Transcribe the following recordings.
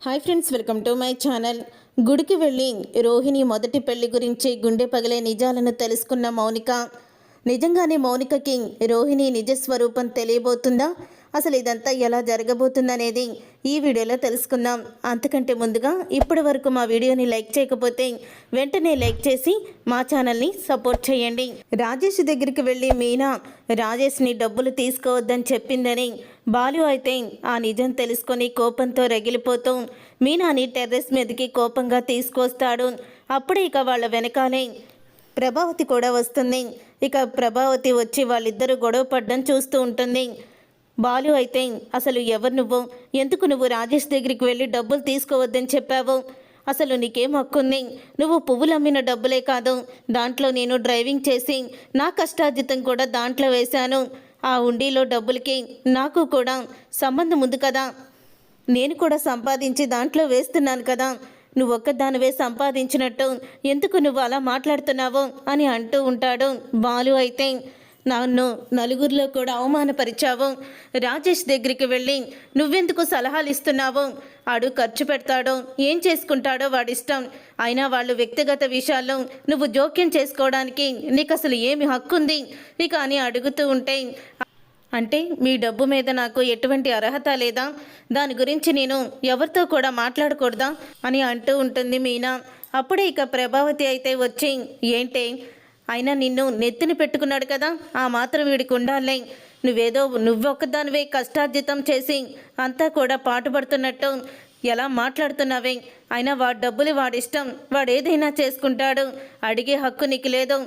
Hi friends, welcome to my channel. గుడికి వెళ్ళి రోహిణి మొదటి పెళ్లి గురించి గుండె పగిలే నిజాలను తెలుసుకున్న మౌనిక. నిజంగానే మౌనికకి రోహిణి నిజస్వరూపం తెలియబోతుందా? అసలు ఇదంతా ఎలా జరగబోతుందనేది ఈ వీడియోలో తెలుసుకుందాం. అంతకంటే ముందుగా ఇప్పటి వరకు మా వీడియోని లైక్ చేయకపోతే వెంటనే లైక్ చేసి మా ఛానల్ని సపోర్ట్ చేయండి. రాజేష్ దగ్గరికి వెళ్ళి మీనా రాజేష్ని డబ్బులు తీసుకోవద్దని చెప్పిందని బాలు అయితే ఆ నిజం తెలుసుకొని కోపంతో రగిలిపోతూ మీనాని టెర్రస్ మీదకి కోపంగా తీసుకొస్తాడు. అప్పుడే ఇక వాళ్ళ వెనకాలే ప్రభావతి కూడా వస్తుంది. ఇక ప్రభావతి వచ్చి వాళ్ళిద్దరూ గొడవ పడ్డం చూస్తూ ఉంటుంది. బాలు అయితే అసలు ఎవరు నువ్వు, ఎందుకు నువ్వు రాజేష్ దగ్గరికి వెళ్ళి డబ్బులు తీసుకోవద్దని చెప్పావు? అసలు నీకేం హక్కుంది? నువ్వు పువ్వులు అమ్మిన డబ్బులే కాదు, దాంట్లో నేను డ్రైవింగ్ చేసి నా కష్టార్జితం కూడా దాంట్లో వేశాను. ఆ ఉండిలో డబ్బులకి నాకు కూడా సంబంధం ఉంది కదా, నేను కూడా సంపాదించి దాంట్లో వేస్తున్నాను కదా. నువ్వు ఒక్కదానివే సంపాదించినట్టు ఎందుకు నువ్వు అలా మాట్లాడుతున్నావు అని అంటూ ఉంటాడు. బాలు అయితే నన్ను నలుగురిలో కూడా అవమానపరిచావు. రాజేష్ దగ్గరికి వెళ్ళి నువ్వెందుకు సలహాలు ఇస్తున్నావు? ఆడు ఖర్చు పెడతాడో ఏం చేసుకుంటాడో వాడిష్టం. అయినా వాళ్ళు వ్యక్తిగత విషయాల్లో నువ్వు జోక్యం చేసుకోవడానికి నీకు అసలు ఏమి హక్కుంది ఇక అని అడుగుతూ ఉంటే, అంటే మీ డబ్బు మీద నాకు ఎటువంటి అర్హత లేదా? దాని గురించి నేను ఎవరితో కూడా మాట్లాడకూడదా అని అంటూ ఉంటుంది మీనా. అప్పుడే ఇక ప్రభావతి అయితే వచ్చి, ఏంటే అయినా నిన్ను నెత్తిని పెట్టుకున్నాడు కదా, ఆ మాత్రం వీడికి ఉండాలే. నువ్వొక్కదానివే కష్టార్జితం చేసి అంతా కూడా పాటుపడుతున్నట్టు ఎలా మాట్లాడుతున్నావే? అయినా వాడి డబ్బులు వాడిష్టం, వాడు ఏదైనా చేసుకుంటాడు, అడిగే హక్కు నీకు లేదు.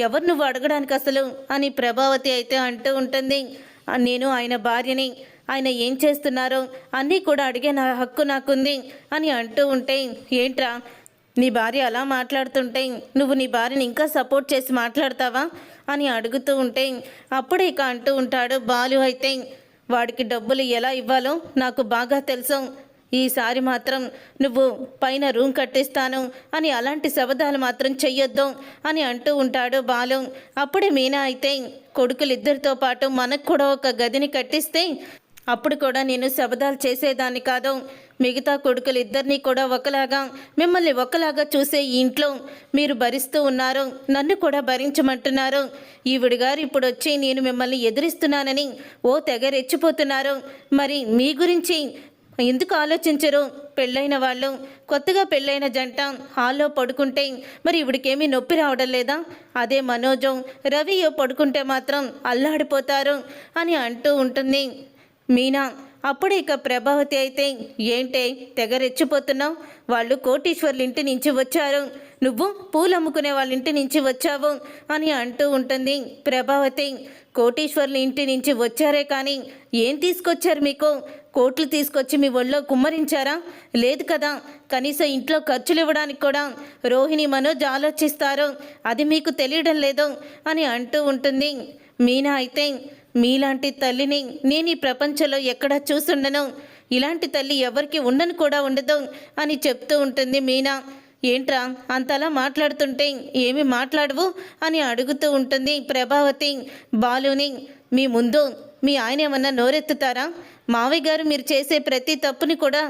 ఎవరు నువ్వు అడగడానికి అసలు అని ప్రభావతి అయితే అంటూ ఉంటుంది. నేను ఆయన భార్యని, ఆయన ఏం చేస్తున్నారో అన్నీ కూడా అడిగే నా హక్కు నాకుంది అని అంటూ ఉంటే, ఏంట్రా నీ భార్య అలా మాట్లాడుతుంటే నువ్వు నీ భార్యని ఇంకా సపోర్ట్ చేసి మాట్లాడతావా అని అడుగుతూ ఉంటే, అప్పుడే ఇక అంటూ ఉంటాడు బాలు అయితే, వాడికి డబ్బులు ఎలా ఇవ్వాలో నాకు బాగా తెలుసు. ఈసారి మాత్రం నువ్వు పైన రూమ్ కట్టిస్తాను అని అలాంటి శబదాలు మాత్రం చెయ్యొద్దు అని అంటూ ఉంటాడు బాలు. అప్పుడే మీనా అయితే, కొడుకులిద్దరితో పాటు మనకు కూడా ఒక గదిని కట్టిస్తే అప్పుడు కూడా నేను శబదాలు చేసేదాన్ని కాదు. మిగతా కొడుకులిద్దరినీ కూడా ఒకలాగా, మిమ్మల్ని ఒకలాగా చూసే ఈ ఇంట్లో మీరు భరిస్తూ ఉన్నారు, నన్ను కూడా భరించమంటున్నారు. ఈవిడ గారు ఇప్పుడు వచ్చి నేను మిమ్మల్ని ఎదిరిస్తున్నానని తెగ రెచ్చిపోతున్నారు. మరి మీ గురించి ఎందుకు ఆలోచించరు? పెళ్ళైన వాళ్ళు, కొత్తగా పెళ్ళైన జంట హాల్లో పడుకుంటే మరి ఇవిడికేమీ నొప్పి రావడం లేదా? అదే మనోజో రవియో పడుకుంటే మాత్రం అల్లాడిపోతారు అని అంటూ ఉంటుంది మీనా. అప్పుడు ఇక ప్రభావతి అయితే, ఏంటే తెగ రెచ్చిపోతున్నావు? వాళ్ళు కోటీశ్వర్ల ఇంటి నుంచి వచ్చారు, నువ్వు పూలు అమ్ముకునే వాళ్ళ ఇంటి నుంచి వచ్చావు అని అంటూ ఉంటుంది ప్రభావతి. కోటీశ్వర్ల ఇంటి నుంచి వచ్చారే కానీ ఏం తీసుకొచ్చారు మీకు? కోట్లు తీసుకొచ్చి మీ ఒళ్ళో కుమ్మరించారా? లేదు కదా. కనీసం ఇంట్లో ఖర్చులు ఇవ్వడానికి కూడా రోహిణి మనోజ్ ఆలోచిస్తారు, అది మీకు తెలియడం లేదు అని అంటూ ఉంటుంది మీనా. అయితే మీలాంటి తల్లిని నేను ఈ ప్రపంచంలో ఎక్కడా చూసుండను, ఇలాంటి తల్లి ఎవరికి ఉండను కూడా ఉండదు అని చెప్తూ ఉంటుంది మీనా. ఏంట్రా అంతలా మాట్లాడుతుంటే ఏమి మాట్లాడవు అని అడుగుతూ ఉంటుంది ప్రభావతి బాలుని. మీ ముందు మీ ఆయన ఏమన్నా నోరెత్తుతారా? మావయ్య గారు మీరు చేసే ప్రతి తప్పుని కూడా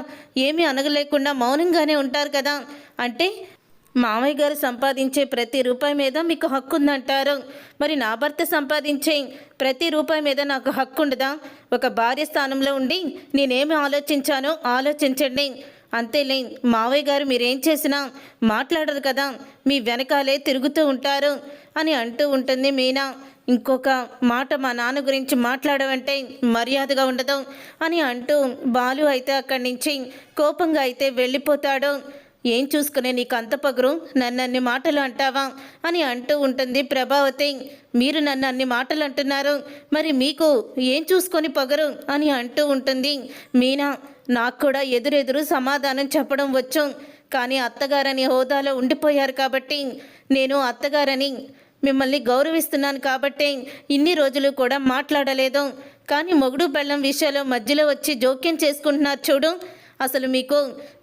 ఏమీ అనగలేకుండా మౌనంగానే ఉంటారు కదా. అంటే మామయ్య గారు సంపాదించే ప్రతి రూపాయి మీద మీకు హక్కు ఉందంటారు, మరి నా భర్త సంపాదించే ప్రతి రూపాయి మీద నాకు హక్కు ఉండదా? ఒక భార్య స్థానంలో ఉండి నేనేమి ఆలోచించానో ఆలోచించండి, అంతేలే. మావయ్య గారు మీరేం చేసినా మాట్లాడరు కదా, మీ వెనకాలే తిరుగుతూ ఉంటారు అని అంటూ ఉంటుంది మీనా. ఇంకొక మాట మా నాన్న గురించి మాట్లాడవంటే మర్యాదగా ఉండదు అని అంటూ బాలు అయితే అక్కడి నుంచి కోపంగా అయితే వెళ్ళిపోతాడు. ఏం చూసుకునే నీకు అంత పగరు, నన్ను అన్ని మాటలు అంటావా అని అంటూ ఉంటుంది ప్రభావతి. మీరు నన్ను అన్ని మాటలు అంటున్నారు, మరి మీకు ఏం చూసుకొని పగరు అని అంటూ ఉంటుంది మీనా. నాకు కూడా ఎదురెదురు సమాధానం చెప్పడం వచ్చు, కానీ అత్తగారని హోదాలో ఉండిపోయారు కాబట్టి, నేను అత్తగారని మిమ్మల్ని గౌరవిస్తున్నాను కాబట్టి ఇన్ని రోజులు కూడా మాట్లాడలేదు. కానీ మొగుడు బెల్లం విషయంలో మధ్యలో వచ్చి జోక్యం చేసుకుంటున్నారు చూడు, అసలు మీకు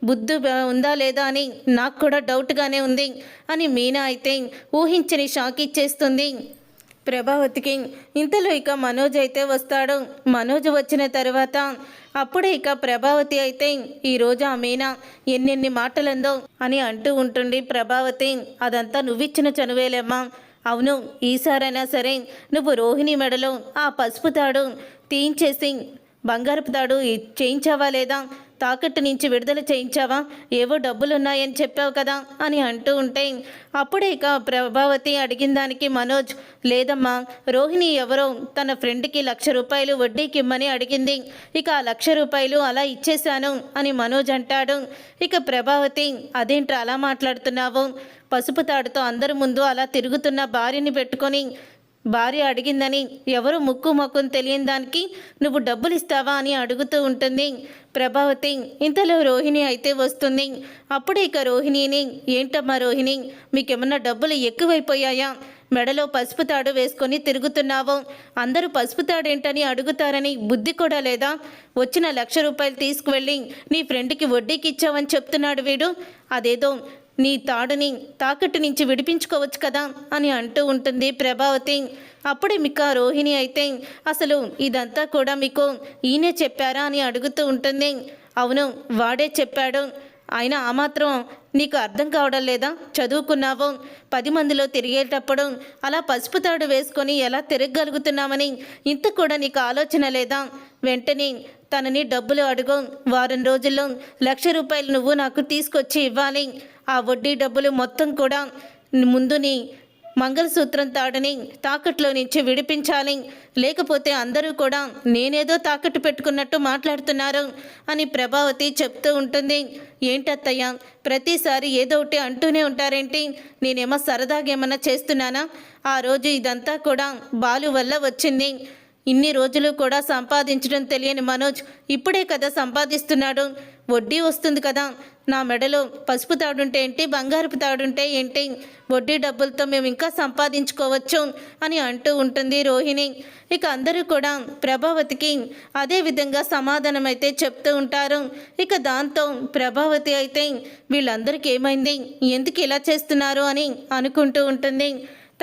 బుద్ధి ఉందా లేదా అని నాకు కూడా డౌట్గానే ఉంది అని మీనా అయితే ఊహించని షాక్ ఇచ్చేస్తుంది. ప్రభావతికి. ఇంతలో ఇక మనోజ్ అయితే వస్తాడు. మనోజ్ వచ్చిన తర్వాత అప్పుడే ఇక ప్రభావతి అయితే ఈరోజు ఆ మీనా ఎన్నెన్ని మాటలందో అని అంటూ ఉంటుంది. ప్రభావతి, అదంతా నువ్విచ్చిన చనువేలేమ్మా. అవును, ఈసారైనా సరే నువ్వు రోహిణి మెడలో ఆ పసుపు తాడు తీయించేసి బంగారపు తాడు చేయించావా లేదా? తాకట్టు నుంచి విడుదల చేయించావా? ఏవో డబ్బులున్నాయని చెప్పావు కదా అని అంటూ ఉంటే అప్పుడే ఇక ప్రభావతి అడిగిన దానికి మనోజ్, లేదమ్మా, రోహిణి ఎవరో తన ఫ్రెండ్కి ₹1,00,000 వడ్డీకి ఇమ్మని అడిగింది. ఇక ఆ ₹1,00,000 అలా ఇచ్చేశాను అని మనోజ్ అంటాడు. ఇక ప్రభావతి, అదేంట్రా అలా మాట్లాడుతున్నావు? పసుపు తాడుతో అందరి ముందు అలా తిరుగుతున్న భార్యని పెట్టుకొని భార్య అడిగిందని ఎవరు ముక్కు మొక్కుని తెలియని దానికి నువ్వు డబ్బులు ఇస్తావా అని అడుగుతూ ఉంటుంది ప్రభావతి. ఇంతలో రోహిణి అయితే వస్తుంది. అప్పుడే ఇక రోహిణిని, ఏంటమ్మా రోహిణి, మీకేమన్నా డబ్బులు ఎక్కువైపోయాయా? మెడలో పసుపు తాడు వేసుకొని తిరుగుతున్నావు. అందరూ పసుపు తాడేంటని అడుగుతారని బుద్ధి కూడా లేదా? వచ్చిన ₹1,00,000 తీసుకువెళ్ళి నీ ఫ్రెండ్కి వడ్డీకి ఇచ్చావని చెప్తున్నాడు వీడు. అదేదో నీ తాడుని తాకట్టు నుంచి విడిపించుకోవచ్చు కదా అని అంటూ ఉంటుంది ప్రభావతి. అప్పుడే మీకు రోహిణి అయితే, అసలు ఇదంతా కూడా మీకు ఈయనే చెప్పారా అని అడుగుతూ ఉంటుంది. అవును, వాడే చెప్పాడు. అయినా ఆ మాత్రం నీకు అర్థం కావడం లేదా? చదువుకున్నావు, 10 మందిలో తిరిగేటప్పుడు అలా పసుపు తాడు వేసుకొని ఎలా తిరగగలుగుతున్నామని ఇంత కూడా నీకు ఆలోచన లేదా? వెంటనే తనని డబ్బులు అడుగు. వారం రోజుల్లో ₹1,00,000 నువ్వు నాకు తీసుకొచ్చి ఇవ్వాలి. ఆ వడ్డీ డబ్బులు మొత్తం కూడా ముందు నీ మంగళసూత్రం తాడుని తాకట్లో నుంచి విడిపించాలి. లేకపోతే అందరూ కూడా నేనేదో తాకట్టు పెట్టుకున్నట్టు మాట్లాడుతున్నారు అని ప్రభావతి చెప్తూ ఉంటుంది. ఏంటత్తయ్య, ప్రతిసారి ఏదో ఒకటి అంటూనే ఉంటారేంటి? నేనేమో సరదాగా ఏమన్నా చేస్తున్నానా? ఆ రోజు ఇదంతా కూడా బాలు వల్ల వచ్చింది. ఇన్ని రోజులు కూడా సంపాదించడం తెలియని మనోజ్ ఇప్పుడే కదా సంపాదిస్తున్నాడు. వడ్డీ వస్తుంది కదా. నా మెడలో పసుపు తాడుంటే ఏంటి, బంగారపు తాడుంటే ఏంటి, వడ్డీ డబ్బులతో మేము ఇంకా సంపాదించుకోవచ్చు అని అంటూ ఉంటుంది రోహిణి. ఇక అందరూ కూడా ప్రభావతికి అదే విధంగా సమాధానం అయితే చెప్తూ ఉంటారు. ఇక దాంతో ప్రభావతి అయితే వీళ్ళందరికీ ఏమైంది, ఎందుకు ఇలా చేస్తున్నారు అని అనుకుంటూ ఉంటుంది.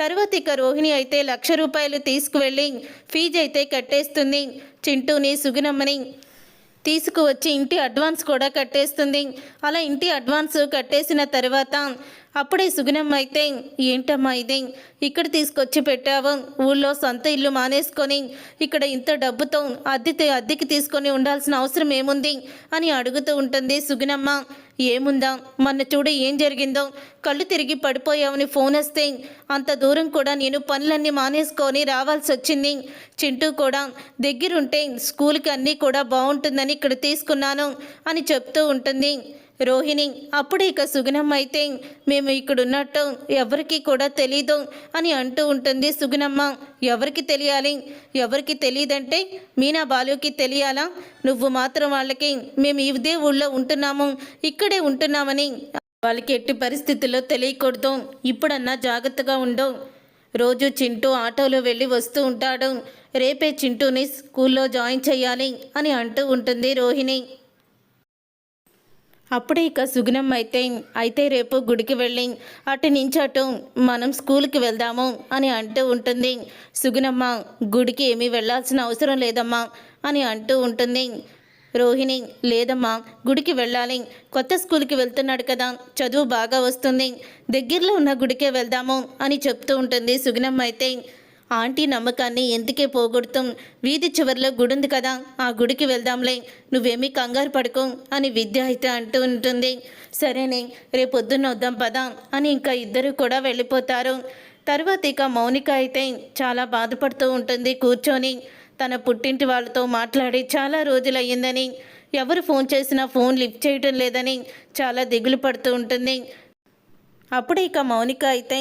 తర్వాత ఇక రోహిణి అయితే ₹1,00,000 తీసుకువెళ్ళి ఫీజు అయితే కట్టేస్తుంది. చింటూని, సుగుణమ్మని తీసుకువచ్చి ఇంటి అడ్వాన్స్ కూడా కట్టేస్తుంది. అలా ఇంటి అడ్వాన్స్ కట్టేసిన తర్వాత అప్పుడే సుగుణమ్మ అయితే, ఏంటమ్మా ఇది ఇక్కడ తీసుకొచ్చి పెట్టావు? ఊళ్ళో సొంత ఇల్లు మానేసుకొని ఇక్కడ ఇంత డబ్బుతో అద్దెకి తీసుకొని ఉండాల్సిన అవసరం ఏముంది అని అడుగుతూ ఉంటుంది సుగుణమ్మ. ఏముందా, మొన్న చూడు ఏం జరిగిందో, కళ్ళు తిరిగి పడిపోయావని ఫోన్ వస్తే అంత దూరం కూడా నేను పనులన్నీ మానేసుకొని రావాల్సి వచ్చింది. చింటూ కూడా దగ్గరుంటే స్కూల్కి అన్నీ కూడా బాగుంటుందని ఇక్కడ తీసుకున్నాను అని చెప్తూ ఉంటుంది రోహిణి. అప్పుడు ఇక సుగుణమ్మ అయితే, మేము ఇక్కడున్నట్టు ఎవరికి కూడా తెలీదు అని అంటూ ఉంటుంది సుగుణమ్మ. ఎవరికి తెలియాలి? ఎవరికి తెలియదంటే మీనా బాలుకి తెలియాలా? నువ్వు మాత్రం వాళ్ళకి మేము ఇదే ఊళ్ళో ఉంటున్నాము, ఇక్కడే ఉంటున్నామని వాళ్ళకి ఎట్టి పరిస్థితుల్లో తెలియకూడదు. ఇప్పుడన్నా జాగ్రత్తగా ఉండు. రోజు చింటూ ఆటోలో వెళ్ళి వస్తూ ఉంటాడు. రేపే చింటూని స్కూల్లో జాయిన్ చేయాలి అని అంటూ ఉంటుంది రోహిణి. అప్పుడే ఇక సుగుణమ్మ అయితే రేపు గుడికి వెళ్ళి అటు నుంచి అటు మనం స్కూల్కి వెళ్దాము అని అంటూ ఉంటుంది. సుగుణమ్మ, గుడికి ఏమీ వెళ్ళాల్సిన అవసరం లేదమ్మా అని అంటూ ఉంటుంది రోహిణి. లేదమ్మా, గుడికి వెళ్ళాలి, కొత్త స్కూల్కి వెళ్తున్నాడు కదా, చదువు బాగా వస్తుంది, దగ్గరలో ఉన్న గుడికే వెళ్దాము అని చెప్తూ ఉంటుంది సుగుణమ్మ అయితే. ఆంటీ నమ్మకాన్ని ఎందుకే పోగొడుతాం? వీధి చివరిలో గుడి ఉంది కదా, ఆ గుడికి వెళ్దాంలే, నువ్వేమీ కంగారు పడుకో అని విద్య అయితే అంటూ ఉంటుంది. సరేనే, రేపొద్దున్న వద్దాం పదా అని ఇంకా ఇద్దరు కూడా వెళ్ళిపోతారు. తర్వాత ఇక మౌనిక అయితే చాలా బాధపడుతూ ఉంటుంది కూర్చొని. తన పుట్టింటి వాళ్ళతో మాట్లాడి చాలా రోజులయ్యిందని, ఎవరు ఫోన్ చేసినా ఫోన్ లిఫ్ట్ చేయడం లేదని చాలా దిగులు పడుతూ ఉంటుంది. అప్పుడే ఇక మౌనిక అయితే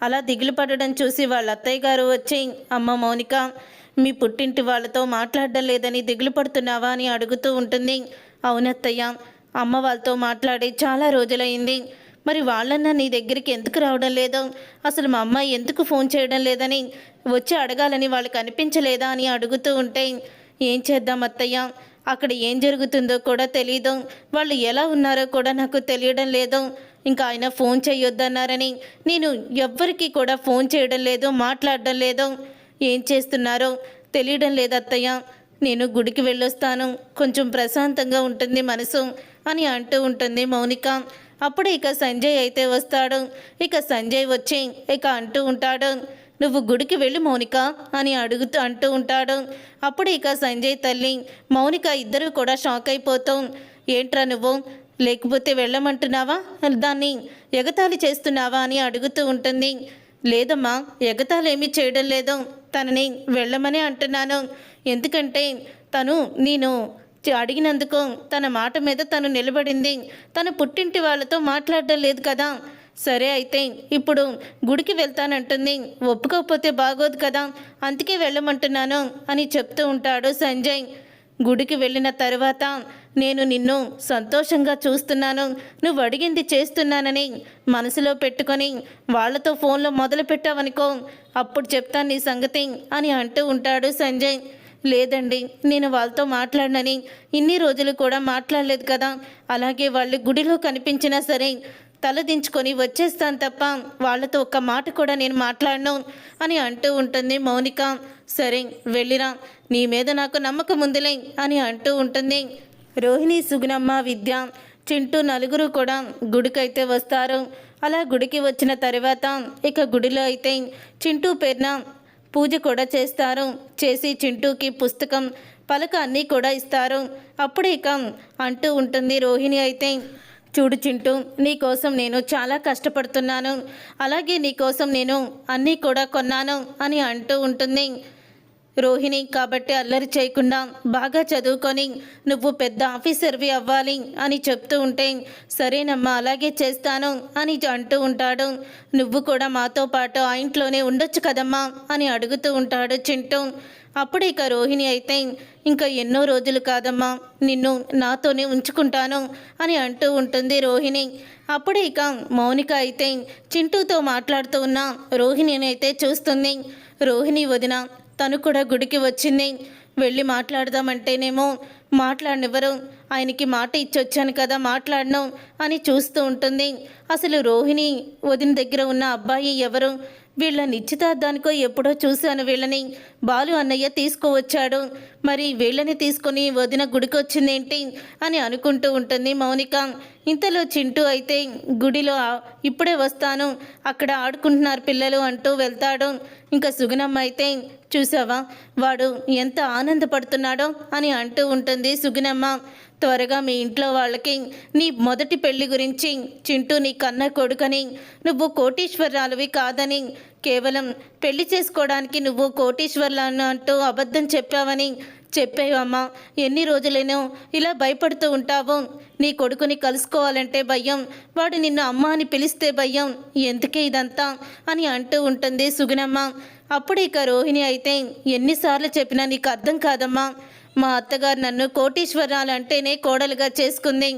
అలా దిగులు పడడం చూసి వాళ్ళ అత్తయ్య గారు వచ్చి, అమ్మ మౌనిక, మీ పుట్టింటి వాళ్ళతో మాట్లాడడం లేదని దిగులు పడుతున్నావా అని అడుగుతూ ఉంటుంది. అవునత్తయ్య, అమ్మ వాళ్ళతో మాట్లాడి చాలా రోజులైంది. మరి వాళ్ళన్నా నీ దగ్గరికి ఎందుకు రావడం లేదో, అసలు మా అమ్మ ఎందుకు ఫోన్ చేయడం లేదని వచ్చి అడగాలని వాళ్ళకి అనిపించలేదా అని అడుగుతూ ఉంటే, ఏం చేద్దాం అత్తయ్య, అక్కడ ఏం జరుగుతుందో కూడా తెలీదు, వాళ్ళు ఎలా ఉన్నారో కూడా నాకు తెలియడం లేదు, ఇంకా ఆయన ఫోన్ చేయొద్దన్నారని నేను ఎవ్వరికీ కూడా ఫోన్ చేయడం లేదు, మాట్లాడడం లేదు. ఏం చేస్తున్నారో తెలియడం లేదు అత్తయ్య. నేను గుడికి వెళ్ళొస్తాను, కొంచెం ప్రశాంతంగా ఉంటుంది మనసు అని అంటూ ఉంటుంది మౌనిక. అప్పుడు ఇక సంజయ్ అయితే వస్తాడు. ఇక సంజయ్ వచ్చి ఇక అంటూ ఉంటాడు, నువ్వు గుడికి వెళ్ళి మౌనిక అని అంటూ ఉంటాడు. అప్పుడు ఇక సంజయ్ తల్లి మౌనిక ఇద్దరు కూడా షాక్ అయిపోతూ, ఏంట్రా నువ్వు, లేకపోతే వెళ్ళమంటున్నావా, దాన్ని ఎగతాళి చేస్తున్నావా అని అడుగుతూ ఉంటుంది. లేదమ్మా, ఎగతాళి ఏమీ చేయడం లేదు, తనని వెళ్ళమని అంటున్నాను. ఎందుకంటే తను నేను అడిగినందుకు తన మాట మీద తను నిలబడింది. తన పుట్టింటి వాళ్ళతో మాట్లాడడం లేదు కదా. సరే అయితే ఇప్పుడు గుడికి వెళ్తానంటుంది, ఒప్పుకోకపోతే బాగోదు కదా, అందుకే వెళ్ళమంటున్నాను అని చెప్తూ ఉంటాడు సంజయ్. గుడికి వెళ్ళిన తర్వాత నేను నిన్ను సంతోషంగా చూస్తున్నాను, నువ్వు అడిగింది చేస్తున్నానని మనసులో పెట్టుకొని వాళ్ళతో ఫోన్లో మొదలు పెట్టావనుకో, అప్పుడు చెప్తాను నీ సంగతి అని అంటూ ఉంటాడు సంజయ్. లేదండి, నేను వాళ్ళతో మాట్లాడనని ఇన్ని రోజులు కూడా మాట్లాడలేదు కదా, అలాగే వాళ్ళు గుడిలో కనిపించినా సరే తలదించుకొని వచ్చేస్తాను తప్ప వాళ్ళతో ఒక్క మాట కూడా నేను మాట్లాడను అని అంటూ ఉంటుంది మౌనిక. సరే వెళ్ళిరా, నీ మీద నాకు నమ్మకం ఉందిలే అని అంటూ ఉంటుంది. రోహిణి, సుగుణమ్మ, విద్య, చింటూ నలుగురు కూడా గుడికైతే వస్తారు. అలా గుడికి వచ్చిన తర్వాత ఇక గుడిలో అయితే చింటూ పేరున పూజ కూడా చేస్తారు. చేసి చింటూకి పుస్తకం, పలక అన్నీ కూడా ఇస్తారు. అప్పుడు ఇక అంటూ ఉంటుంది రోహిణి అయితే, చూడు చింటూ, నీకోసం నేను చాలా కష్టపడుతున్నాను, అలాగే నీకోసం నేను అన్నీ కూడా కొన్నాను అని అంటూ ఉంటుంది రోహిణి. కాబట్టి అల్లరి చేయకుండా బాగా చదువుకొని నువ్వు పెద్ద ఆఫీసర్వి అవ్వాలి అని చెప్తూ ఉంటే, సరేనమ్మా అలాగే చేస్తాను అని అంటూ ఉంటాడు. నువ్వు కూడా మాతో పాటు ఆ ఇంట్లోనే ఉండొచ్చు కదమ్మా అని అడుగుతూ ఉంటాడు చింటూ. అప్పుడు ఇక రోహిణి అయితే, ఇంకా ఎన్నో రోజులు కాదమ్మా, నిన్ను నాతోనే ఉంచుకుంటాను అని అంటూ ఉంటుంది రోహిణి. అప్పుడు ఇక మౌనిక అయితే చింటూతో మాట్లాడుతూ ఉన్న రోహిణిని అయితే చూస్తుంది. రోహిణి వదిన, తను కూడా గుడికి వచ్చింది, వెళ్ళి మాట్లాడదామంటేనేమో మాట్లాడనివ్వరు, ఆయనకి మాట ఇచ్చొచ్చాను కదా మాట్లాడను అని చూస్తూ ఉంటుంది. అసలు రోహిణి వదిన దగ్గర ఉన్న అబ్బాయి ఎవరు, వీళ్ళ నిశ్చితార్థానికో ఎప్పుడో చూశాను వీళ్ళని, బాలు అన్నయ్య తీసుకువచ్చాడు, మరి వీళ్ళని తీసుకొని వదిన గుడికొచ్చిందేంటి అని అనుకుంటూ ఉంటుంది మౌనిక. ఇంతలో చింటూ అయితే గుడిలో ఇప్పుడే వస్తాను, అక్కడ ఆడుకుంటున్నారు పిల్లలు అంటూ వెళ్తాడు. ఇంకా సుగుణమ్మ అయితే, చూసావా వాడు ఎంత ఆనందపడుతున్నాడో అని అంటూ ఉంటుంది సుగుణమ్మ. త్వరగా మీ ఇంట్లో వాళ్ళకి నీ మొదటి పెళ్లి గురించి, చింటూ నీ కన్న కొడుకని, నువ్వు కోటీశ్వరాలువి కాదని, కేవలం పెళ్లి చేసుకోవడానికి నువ్వు కోటీశ్వర్లను అంటూ అబద్ధం చెప్పావని చెప్పేవమ్మా. ఎన్ని రోజులేనో ఇలా భయపడుతూ ఉంటావు, నీ కొడుకుని కలుసుకోవాలంటే భయం, వాడు నిన్ను అమ్మ అని పిలిస్తే భయం, ఎందుకే ఇదంతా అని అంటూ ఉంటుంది సుగుణమ్మ. అప్పుడు ఇక రోహిణి అయితే, ఎన్నిసార్లు చెప్పినా నీకు అర్థం కాదమ్మా, మా అత్తగారు నన్ను కోటీశ్వరాలు అంటేనే కోడలుగా చేసుకుంది,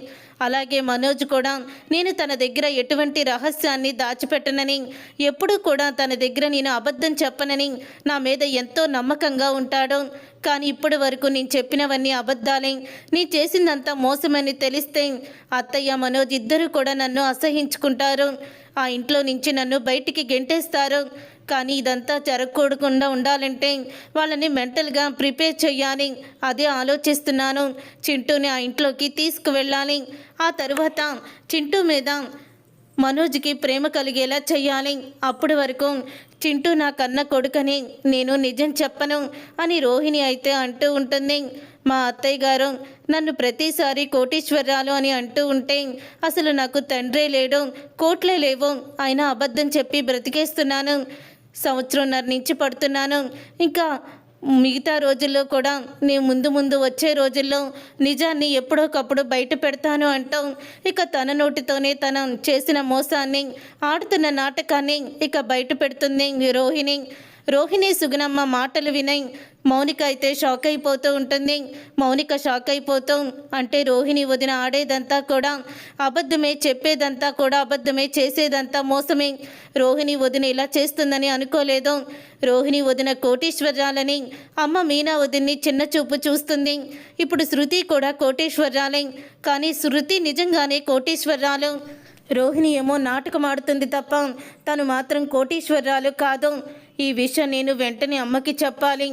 అలాగే మనోజ్ కూడా నేను తన దగ్గర ఎటువంటి రహస్యాన్ని దాచిపెట్టనని, ఎప్పుడూ కూడా తన దగ్గర నేను అబద్ధం చెప్పనని నా మీద ఎంతో నమ్మకంగా ఉంటాడు. కానీ ఇప్పటి వరకు నేను చెప్పినవన్నీ అబద్ధాలే, నీ చేసిందంతా మోసమని తెలిస్తే అత్తయ్య మనోజ్ ఇద్దరు కూడా నన్ను అసహించుకుంటారు, ఆ ఇంట్లో నుంచి నన్ను బయటికి గెంటేస్తారు. కానీ ఇదంతా జరగకూడకుండా ఉండాలంటే వాళ్ళని మెంటల్గా ప్రిపేర్ చేయాలి, అదే ఆలోచిస్తున్నాను. చింటూని ఆ ఇంట్లోకి తీసుకువెళ్ళాలి, ఆ తర్వాత చింటూ మీద మనోజ్కి ప్రేమ కలిగేలా చేయాలి, అప్పటి వరకు చింటూ నా కన్న కొడుకని నేను నిజం చెప్పను అని రోహిణి అయితే అంటూ ఉంటుంది. మా అత్తయ్య గారు నన్ను ప్రతిసారి కోటీశ్వరాలు అని అంటూ ఉంటే, అసలు నాకు తండ్రే లేడు, కోట్లే లేవు, అయినా అబద్ధం చెప్పి బ్రతికేస్తున్నాను, సంవత్సరంన్నర నుంచి పడుతున్నాను. ఇంకా మిగతా రోజుల్లో కూడా నేను ముందు వచ్చే రోజుల్లో నిజాన్ని ఎప్పుడోకప్పుడు బయట పెడతాను అంటాం. ఇక తన నోటితోనే తన చేసిన మోసాన్ని, ఆడుతున్న నాటకాన్ని ఇక బయట పెడుతుంది రోహిణి. సుగుణమ్మ మాటలు వినై మౌనిక అయితే షాక్ అయిపోతూ ఉంటుంది. మౌనిక షాక్ అయిపోతూ, అంటే రోహిణి వదిన ఆడేదంతా కూడా అబద్ధమే, చెప్పేదంతా కూడా అబద్ధమే, చేసేదంతా మోసమే, రోహిణి వదిన ఇలా చేస్తుందని అనుకోలేదు. రోహిణి వదిన కోటీశ్వరాలని అమ్మ మీనా వదిన్ని చిన్న చూపు చూస్తుంది. ఇప్పుడు శృతి కూడా కోటీశ్వరాలే, కానీ శృతి నిజంగానే కోటీశ్వరాలు. రోహిణి ఏమో నాటకం ఆడుతుంది తప్ప తను మాత్రం కోటీశ్వరరాలు కాదు. ఈ విషయం నేను వెంటనే అమ్మకి చెప్పాలి.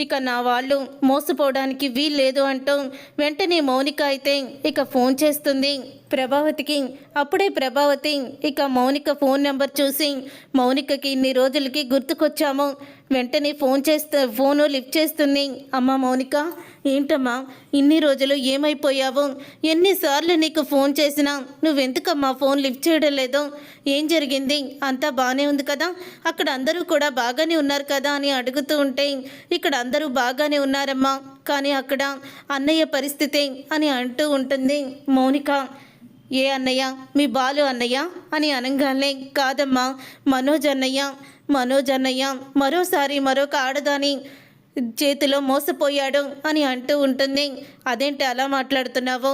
ఇక నా వాళ్ళు మోసపోవడానికి వీల్లేదు అంటూ వెంటనే మౌనిక అయితే ఇక ఫోన్ చేస్తుంది ప్రభావతికి. అప్పుడే ప్రభావతి ఇక మౌనిక ఫోన్ నెంబర్ చూసి మౌనికకి ఇన్ని రోజులకి గుర్తుకొచ్చాము. వెంటనే ఫోను లిఫ్ట్ చేస్తుంది. అమ్మ మౌనిక, ఏంటమ్మా ఇన్ని రోజులు ఏమైపోయావు? ఎన్నిసార్లు నీకు ఫోన్ చేసినా నువ్వెందుకమ్మా ఫోన్ లిఫ్ట్ చేయడం లేదు? ఏం జరిగింది? అంతా బాగానే ఉంది కదా? అక్కడ అందరూ కూడా బాగానే ఉన్నారు కదా అని అడుగుతూ ఉంటే, ఇక్కడ అందరూ బాగానే ఉన్నారమ్మా, కానీ అక్కడ అన్నయ్య పరిస్థితి అని అంటూ ఉంటుంది మౌనిక. ఏ అన్నయ్య? మీ బాలు అన్నయ్య అని అనగానే, కాదమ్మా మనోజ్ అన్నయ్య మరోసారి మరొక ఆడదాని చేతిలో మోసపోయాడు అని అంటూ ఉంటుంది. అదేంటి అలా మాట్లాడుతున్నావు?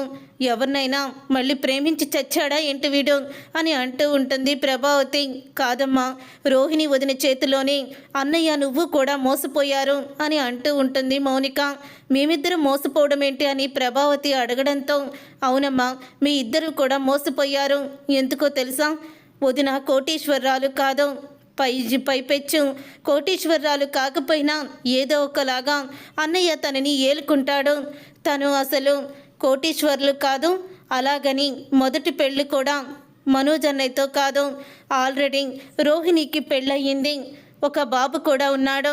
ఎవరినైనా మళ్ళీ ప్రేమించి చచ్చాడా ఏంటి వీడు అని అంటూ ఉంటుంది ప్రభావతి. కాదమ్మా, రోహిణి వదిన చేతిలోని అన్నయ్య నువ్వు కూడా మోసపోయారు అని అంటూ ఉంటుంది మౌనిక. మేమిద్దరం మోసపోవడం ఏంటి అని ప్రభావతి అడగడంతో, అవునమ్మా మీ ఇద్దరు కూడా మోసపోయారు. ఎందుకో తెలుసా? వదిన కోటీశ్వరరాలు కాదు, పైపెచ్చు కోటీశ్వరరాలు కాకపోయినా ఏదో ఒకలాగా అన్నయ్య తనని ఏలుకుంటాడు. తను అసలు కోటీశ్వరులు కాదు. అలాగని మొదటి పెళ్ళి కూడా మనోజ్ అన్నయ్యతో కాదు. ఆల్రెడీ రోహిణికి పెళ్ళయింది, ఒక బాబు కూడా ఉన్నాడు.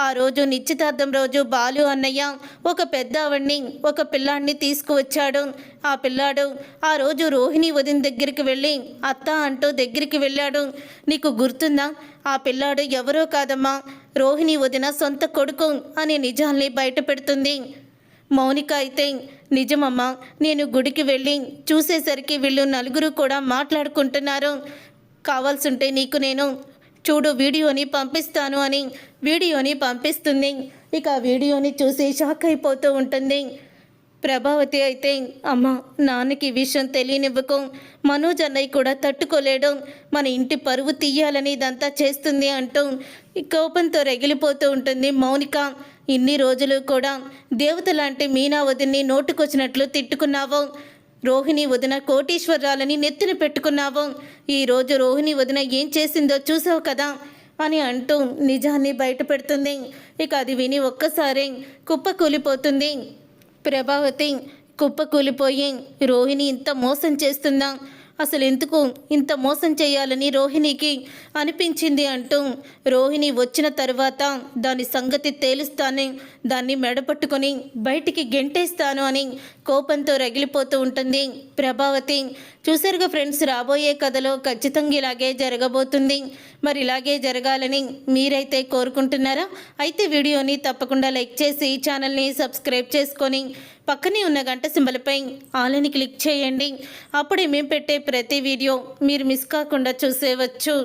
ఆ రోజు నిశ్చితార్థం రోజు బాలు అన్నయ్య ఒక పెద్దవాడిని ఒక పిల్లాడిని తీసుకువచ్చాడు. ఆ పిల్లాడు ఆ రోజు రోహిణి వదిన దగ్గరికి వెళ్ళి అత్త అంటూ దగ్గరికి వెళ్ళాడు. నీకు గుర్తుందా? ఆ పిల్లాడు ఎవరో కాదమ్మా, రోహిణి వదిన సొంత కొడుకు అనే నిజాల్ని బయట పెడుతుంది మౌనిక. అయితే నిజమమ్మా, నేను గుడికి వెళ్ళి చూసేసరికి వీళ్ళు నలుగురు కూడా మాట్లాడుకుంటున్నారు. కావాల్సింటే నీకు నేను చూడు వీడియోని పంపిస్తాను అని వీడియోని పంపిస్తుంది. ఇక వీడియోని చూసి షాక్ అయిపోతూ ఉంటుంది ప్రభావతి. అయితే అమ్మ, నాన్నకి విషయం తెలియనివ్వకు, మనోజ్ అన్నయ్య కూడా తట్టుకోలేడు, మన ఇంటి పరువు తీయాలని ఇదంతా చేస్తుంది అంటూ కోపంతో రగిలిపోతూ ఉంటుంది మౌనిక. ఇన్ని రోజులు కూడా దేవత లాంటి మీనా వదిన్ని నోటుకొచ్చినట్లు తిట్టుకున్నావు. రోహిణి వదిన కోటీశ్వరరాలని నెత్తిన పెట్టుకున్నావు. ఈరోజు రోహిణి వదిన ఏం చేసిందో చూసావు కదా అని అంటూ నిజాన్ని బయట పెడుతుంది. ఇక అది విని ఒక్కసారి కుప్పకూలిపోతుంది ప్రభావతి. కుప్పకూలిపోయి, రోహిణి ఇంత మోసం చేస్తుందా? అసలు ఎందుకు ఇంత మోసం చేయాలని రోహిణికి అనిపించింది అంటూ, రోహిణి వచ్చిన తర్వాత దాని సంగతి తేలుస్తాను, దాన్ని మెడపట్టుకొని బయటికి గెంటేస్తాను అని కోపంతో రగిలిపోతూ ఉంటుంది ప్రభావతి. చూసారుగా ఫ్రెండ్స్, రాబోయే కథలో ఖచ్చితంగా ఇలాగే జరగబోతుంది. మరి ఇలాగే జరగాలని మీరైతే కోరుకుంటున్నారా? అయితే వీడియోని తప్పకుండా లైక్ చేసి ఛానల్ని సబ్స్క్రైబ్ చేసుకొని పక్కనే ఉన్న గంట సింబల్పై ఆల్ అని క్లిక్ చేయండి. అప్పుడే మేము పెట్టే ప్రతి వీడియో మీరు మిస్ కాకుండా చూసేవచ్చు.